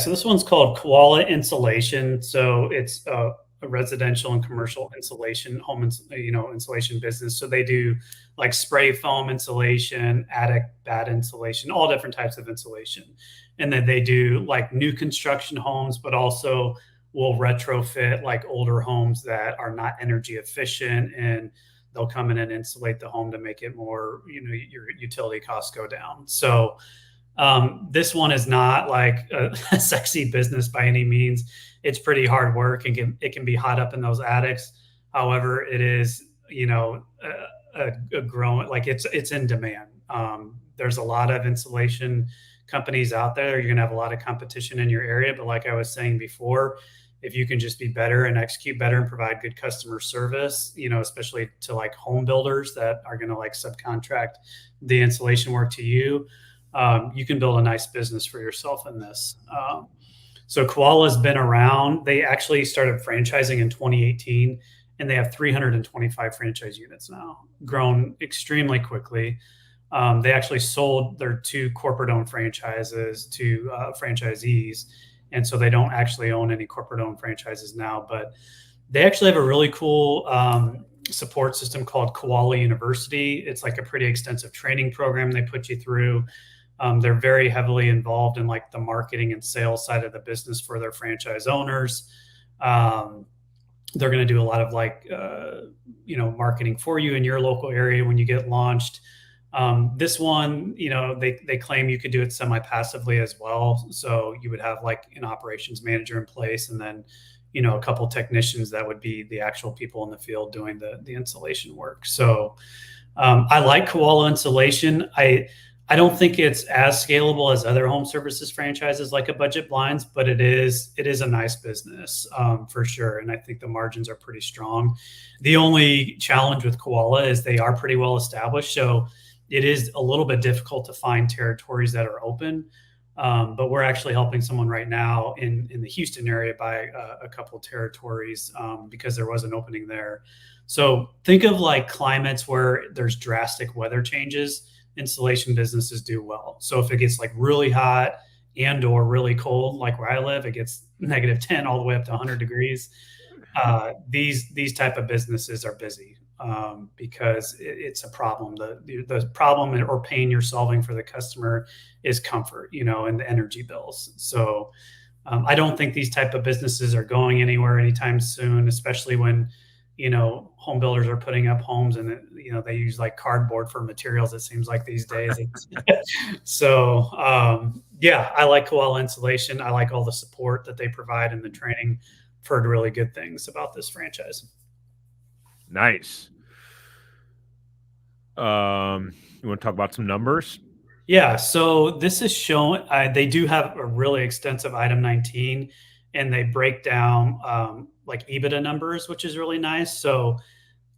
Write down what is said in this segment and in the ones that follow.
so this one's called Koala Insulation. So it's a residential and commercial insulation, insulation business. So they do like spray foam insulation, attic bat insulation, all different types of insulation. And then they do like new construction homes, but also will retrofit like older homes that are not energy efficient, and they'll come in and insulate the home to make it more, your utility costs go down. So this one is not like a sexy business by any means. It's pretty hard work and it can be hot up in those attics. However, it is, a growing, like it's in demand. There's a lot of insulation companies out there. You're going to have a lot of competition in your area. But like I was saying before, if you can just be better and execute better and provide good customer service, especially to like home builders that are going to like subcontract the insulation work to you, you can build a nice business for yourself in this. So Koala's been around. They actually started franchising in 2018, and they have 325 franchise units now, grown extremely quickly. They actually sold their 2 corporate-owned franchises to franchisees, and so they don't actually own any corporate-owned franchises now. But they actually have a really cool support system called Koala University. It's like a pretty extensive training program they put you through. They're very heavily involved in like the marketing and sales side of the business for their franchise owners. They're going to do a lot of like, marketing for you in your local area when you get launched. This one, they claim you could do it semi-passively as well. So you would have like an operations manager in place, and then, a couple technicians that would be the actual people in the field doing the installation work. So I like Koala Insulation. I don't think it's as scalable as other home services franchises like a Budget Blinds, but it is a nice business for sure. And I think the margins are pretty strong. The only challenge with Koala is they are pretty well established. So it is a little bit difficult to find territories that are open. But we're actually helping someone right now in the Houston area buy a couple territories because there was an opening there. So think of like climates where there's drastic weather changes. Insulation businesses do well. So if it gets like really hot and or really cold, like where I live, it gets -10 all the way up to 100 degrees. These type of businesses are busy because it's a problem. The problem or pain you're solving for the customer is comfort, and the energy bills. So I don't think these type of businesses are going anywhere anytime soon, especially when home builders are putting up homes and they use like cardboard for materials, it seems like these days. So I like Koala Insulation. I like all the support that they provide and the training. I've heard really good things about this franchise. Nice. You want to talk about some numbers? Yeah, so this is showing they do have a really extensive item 19, and they break down like EBITDA numbers, which is really nice. So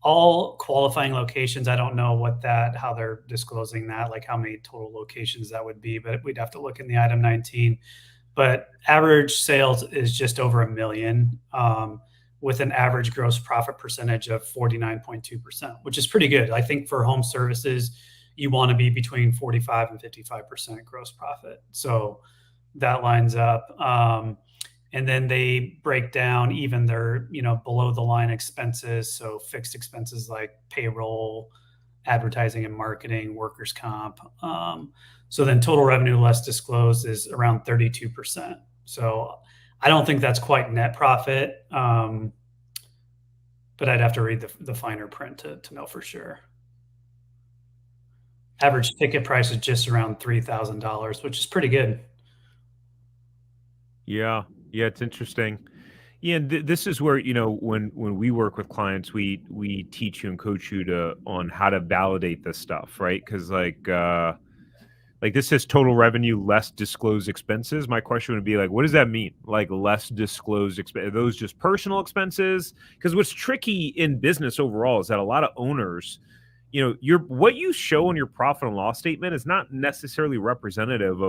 all qualifying locations, I don't know how they're disclosing that, like how many total locations that would be, but we'd have to look in the item 19. But average sales is just over $1 million, with an average gross profit percentage of 49.2%, which is pretty good. I think for home services, you want to be between 45 and 55% gross profit. So that lines up. And then they break down even their, below the line expenses. So fixed expenses like payroll, advertising and marketing, workers' comp. So then total revenue less disclosed is around 32%. So I don't think that's quite net profit. But I'd have to read the finer print to know for sure. Average ticket price is just around $3,000, which is pretty good. Yeah, it's interesting. Yeah, and this is where when we work with clients, we teach you and coach you on how to validate this stuff, right? Because like this says total revenue less disclosed expenses. My question would be like, what does that mean? Like less disclosed expenses? Are those just personal expenses? Because what's tricky in business overall is that a lot of owners, what you show in your profit and loss statement is not necessarily representative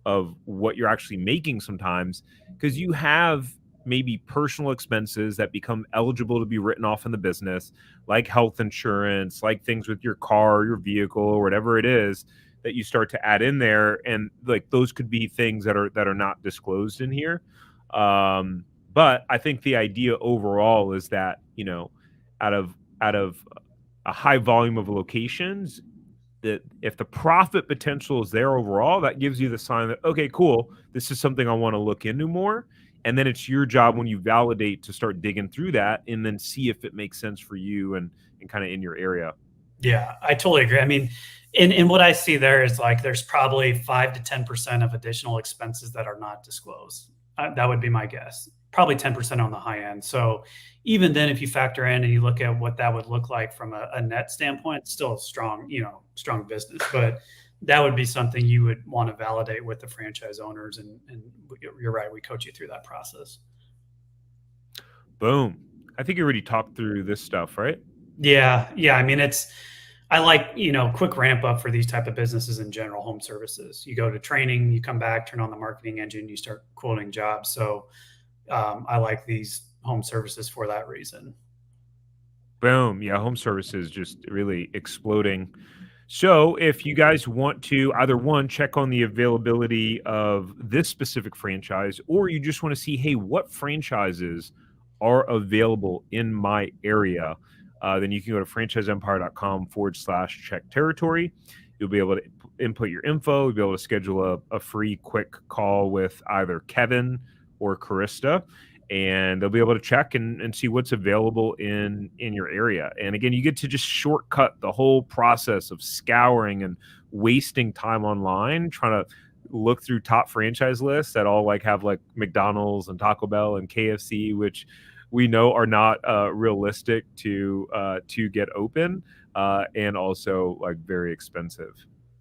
of what you're actually making sometimes, because you have maybe personal expenses that become eligible to be written off in the business, like health insurance, like things with your car, your vehicle, or whatever it is, that you start to add in there, and like those could be things that are not disclosed in here. But I think the idea overall is that, you know, out of a high volume of locations, that if the profit potential is there overall, that gives you the sign that, okay, cool, this is something I want to look into more. And then it's your job when you validate to start digging through that and then see if it makes sense for you and kind of in your area. Yeah, I totally agree. I mean, in what I see there is like there's probably 5 to 10% of additional expenses that are not disclosed. That would be my guess. Probably 10% on the high end. So even then, if you factor in and you look at what that would look like from a net standpoint, it's still a strong, strong business. But that would be something you would want to validate with the franchise owners. And you're right, we coach you through that process. Boom. I think you already talked through this stuff, right? Yeah. Yeah. I mean, I like, quick ramp up for these type of businesses in general, home services. You go to training, you come back, turn on the marketing engine, you start quoting jobs. So I like these home services for that reason. Boom. Yeah, home services just really exploding. So if you guys want to either one, check on the availability of this specific franchise, or you just want to see, hey, what franchises are available in my area, then you can go to franchiseempire.com/check territory. You'll be able to input your info. You'll be able to schedule a free quick call with either Kevin or Karista, and they'll be able to check and see what's available in your area. And again, you get to just shortcut the whole process of scouring and wasting time online trying to look through top franchise lists that all like have like McDonald's and Taco Bell and KFC, which we know are not realistic to get open, and also like very expensive.